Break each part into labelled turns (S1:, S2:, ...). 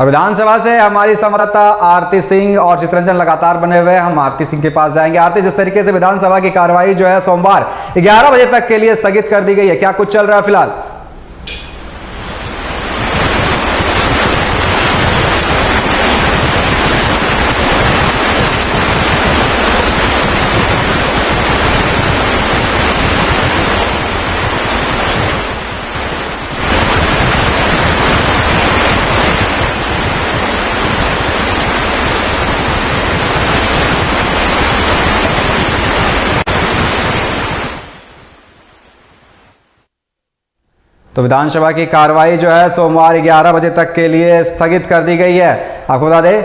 S1: और विधानसभा से हमारी संवाददाता आरती सिंह और चित्रंजन लगातार बने हुए हैं। हम आरती सिंह के पास जाएंगे। आरती, जिस तरीके से विधानसभा की कार्रवाई जो है सोमवार 11 बजे तक के लिए स्थगित कर दी गई है, क्या कुछ चल रहा है फिलहाल? तो विधानसभा की कार्रवाई जो है सोमवार 11 बजे तक के लिए स्थगित कर दी गई है। आपको बता दें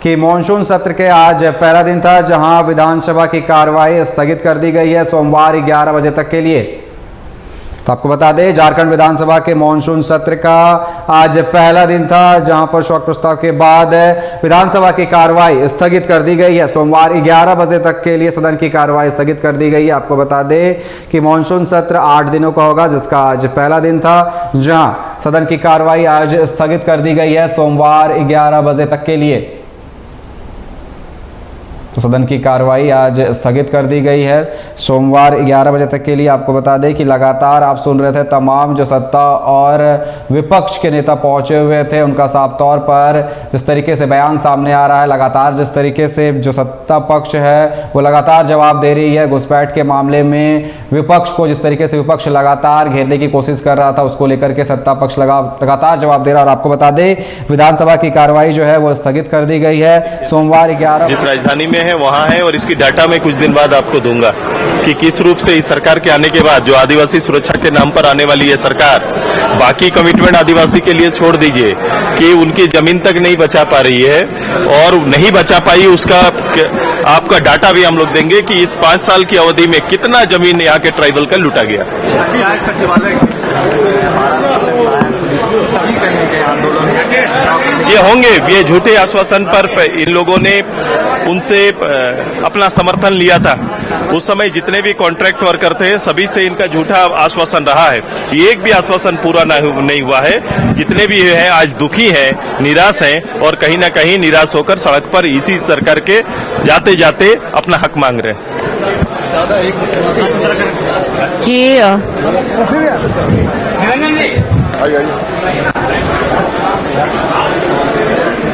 S1: कि मॉनसून सत्र के आज पहला दिन था जहां विधानसभा की कार्रवाई स्थगित कर दी गई है सोमवार 11 बजे तक के लिए। तो आपको बता दें, झारखंड विधानसभा के मॉनसून सत्र का आज पहला दिन था जहां पर शोक प्रस्ताव के बाद विधानसभा की कार्रवाई स्थगित कर दी गई है। सोमवार 11 बजे तक के लिए सदन की कार्रवाई स्थगित कर दी गई है। आपको बता दें कि मॉनसून सत्र 8 दिनों का होगा, जिसका आज पहला दिन था जहां सदन की कार्रवाई आज स्थगित कर दी गई है सोमवार 11 बजे तक के लिए। तो सदन की कार्रवाई आज स्थगित कर दी गई है सोमवार 11 बजे तक के लिए। आपको बता दें कि लगातार आप सुन रहे थे तमाम जो सत्ता और विपक्ष के नेता पहुंचे हुए थे, उनका साफ तौर पर जिस तरीके से बयान सामने आ रहा है, लगातार जिस तरीके से जो सत्ता पक्ष है वो लगातार जवाब दे रही है। घुसपैठ के मामले में विपक्ष को जिस तरीके से विपक्ष लगातार घेरने की कोशिश कर रहा था, उसको लेकर के सत्ता पक्ष लगातार जवाब दे रहा है। और आपको बता दें विधानसभा की कार्रवाई जो है वो स्थगित कर दी गई है सोमवार 11।
S2: जिस राजधानी में है वहां है और इसकी डाटा मैं कुछ दिन बाद आपको दूंगा कि किस रूप से इस सरकार के आने के बाद जो आदिवासी सुरक्षा के नाम पर आने वाली है सरकार, बाकी कमिटमेंट आदिवासी के लिए छोड़ दीजिए कि उनकी जमीन तक नहीं बचा पा रही है और नहीं बचा पाई, उसका आपका डाटा भी हम लोग देंगे कि इस 5 साल की अवधि में कितना जमीन यहाँ के ट्राइबल का लूटा गया। ये होंगे, ये झूठे आश्वासन पर इन लोगों ने उनसे अपना समर्थन लिया था। उस समय जितने भी कॉन्ट्रैक्ट वर्कर थे सभी से इनका झूठा आश्वासन रहा है। एक भी आश्वासन पूरा नहीं हुआ है। जितने भी हैं आज दुखी हैं, निराश हैं और कहीं ना कहीं निराश होकर सड़क पर इसी सरकार के जाते जाते अपना हक मांग रहे हैं।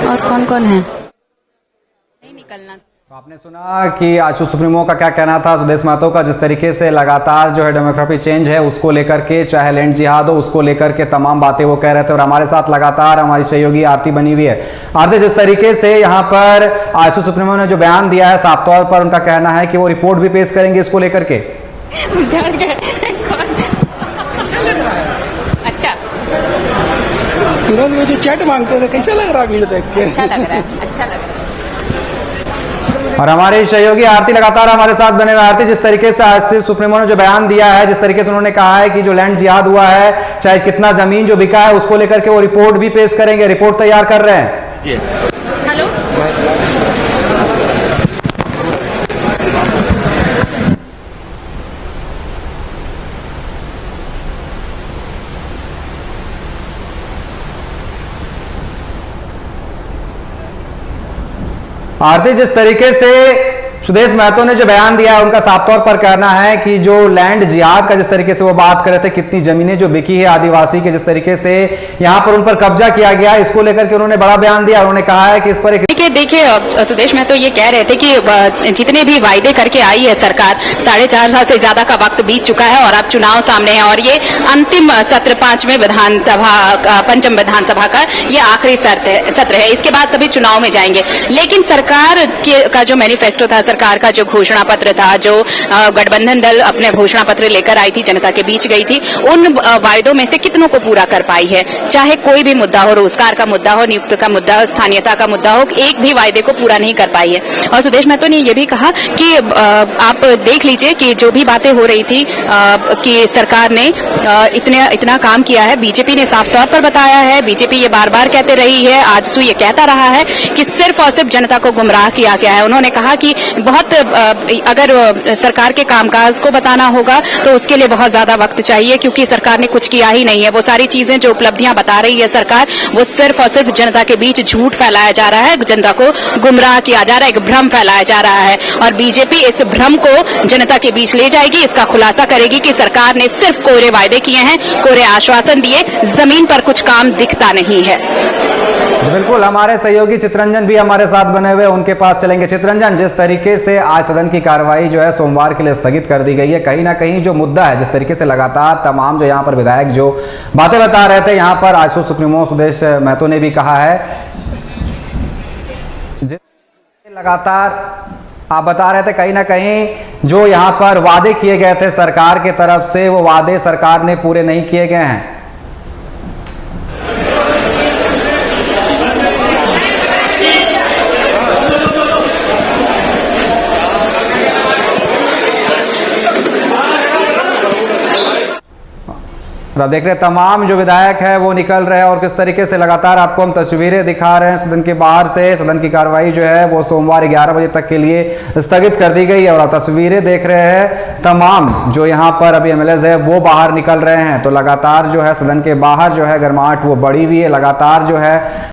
S3: और कौन कौन है नहीं निकलना।
S1: तो आपने सुना कि आशु सुप्रीमो का क्या कहना था, सुदेश महतो का, जिस तरीके से लगातार जो है डेमोग्राफी चेंज है उसको लेकर के, चाहे लैंड जिहाद हो उसको लेकर के तमाम बातें वो कह रहे थे। और हमारे साथ लगातार हमारी सहयोगी आरती बनी हुई है। आरती, जिस तरीके से यहाँ पर आशु सुप्रीमो ने जो बयान दिया है, साफ तौर पर उनका कहना है कि वो रिपोर्ट भी पेश करेंगे इसको लेकर के।
S3: अच्छा,
S4: तुरंत मुझे चैट मांगते थे, कैसा लग रहा है देख के?
S3: अच्छा लग रहा है, अच्छा लग रहा है।
S1: और हमारे सहयोगी आरती लगातार हमारे साथ बने हुए। आरती, जिस तरीके से आशु सुप्रीमो ने जो बयान दिया है, जिस तरीके से उन्होंने कहा है कि जो लैंड जिहाद हुआ है, चाहे कितना जमीन जो बिका है उसको लेकर के वो रिपोर्ट भी पेश करेंगे, रिपोर्ट तैयार कर रहे हैं।
S3: हेलो,
S1: आरती, जिस तरीके से सुदेश महतो ने जो बयान दिया है, उनका साफ तौर पर कहना है कि जो लैंड जिहाद का जिस तरीके से वो बात कर रहे थे, कितनी जमीनें जो बिकी है आदिवासी के, जिस तरीके से यहाँ पर उन पर कब्जा किया गया, इसको लेकर के उन्होंने बड़ा बयान दिया। उन्होंने कहा है कि इस पर
S3: देखिए सुदेश महतो ये कह रहे थे कि जितने भी वायदे करके आई है सरकार, 4.5 साल से ज्यादा का वक्त बीत चुका है और अब चुनाव सामने है और ये अंतिम सत्र 5वें पंचम विधानसभा का ये आखिरी सत्र है। इसके बाद सभी चुनाव में जाएंगे। लेकिन सरकार का जो मैनिफेस्टो था, सरकार का जो घोषणा पत्र था, जो गठबंधन दल अपने घोषणा पत्र लेकर आई थी, जनता के बीच गई थी, उन वायदों में से कितनों को पूरा कर पाई है? चाहे कोई भी मुद्दा हो, रोजगार का मुद्दा हो, नियुक्ति का मुद्दा हो, स्थानीयता का मुद्दा हो, एक भी वायदे को पूरा नहीं कर पाई है। और सुदेश महतो ने यह भी कहा कि आप देख लीजिए कि जो भी बातें हो रही थी कि सरकार ने इतना काम किया है, बीजेपी ने साफ तौर पर बताया है, बीजेपी ये बार बार कहते रही है, आजसू ये कहता रहा है कि सिर्फ और सिर्फ जनता को गुमराह किया गया है। उन्होंने कहा कि बहुत अगर सरकार के कामकाज को बताना होगा तो उसके लिए बहुत ज्यादा वक्त चाहिए, क्योंकि सरकार ने कुछ किया ही नहीं है। वो सारी चीजें जो उपलब्धियां बता रही है सरकार, वो सिर्फ और सिर्फ जनता के बीच झूठ फैलाया जा रहा है, जनता को गुमराह किया जा रहा है, एक भ्रम फैलाया जा रहा है। और बीजेपी इस भ्रम को जनता के बीच ले जाएगी, इसका खुलासा करेगी कि सरकार ने सिर्फ कोरे वायदे किए हैं, कोरे आश्वासन दिए, जमीन पर कुछ काम दिखता नहीं है।
S1: जी बिल्कुल, हमारे सहयोगी चित्रंजन भी हमारे साथ बने हुए, उनके पास चलेंगे। चित्रंजन, जिस तरीके से आज सदन की कार्रवाई जो है सोमवार के लिए स्थगित कर दी गई है, कहीं ना कहीं जो मुद्दा है, जिस तरीके से लगातार तमाम जो यहाँ पर विधायक जो बातें बता रहे थे, यहाँ पर आजसू सुप्रीमो सुदेश महतो ने भी कहा है, लगातार आप बता रहे थे कहीं ना कहीं जो यहाँ पर वादे किए गए थे सरकार की तरफ से, वो वादे सरकार ने पूरे नहीं किए गए हैं। अब देख रहे तमाम जो विधायक है वो निकल रहे हैं और किस तरीके से लगातार आपको हम तस्वीरें दिखा रहे हैं सदन के बाहर से। सदन की कार्रवाई जो है वो सोमवार 11 बजे तक के लिए स्थगित कर दी गई है और आप तस्वीरें देख रहे हैं, तमाम जो यहाँ पर अभी एमएलएज है वो बाहर निकल रहे हैं। तो लगातार जो है सदन के बाहर जो है गर्माहट वो बढ़ी हुई है, लगातार जो है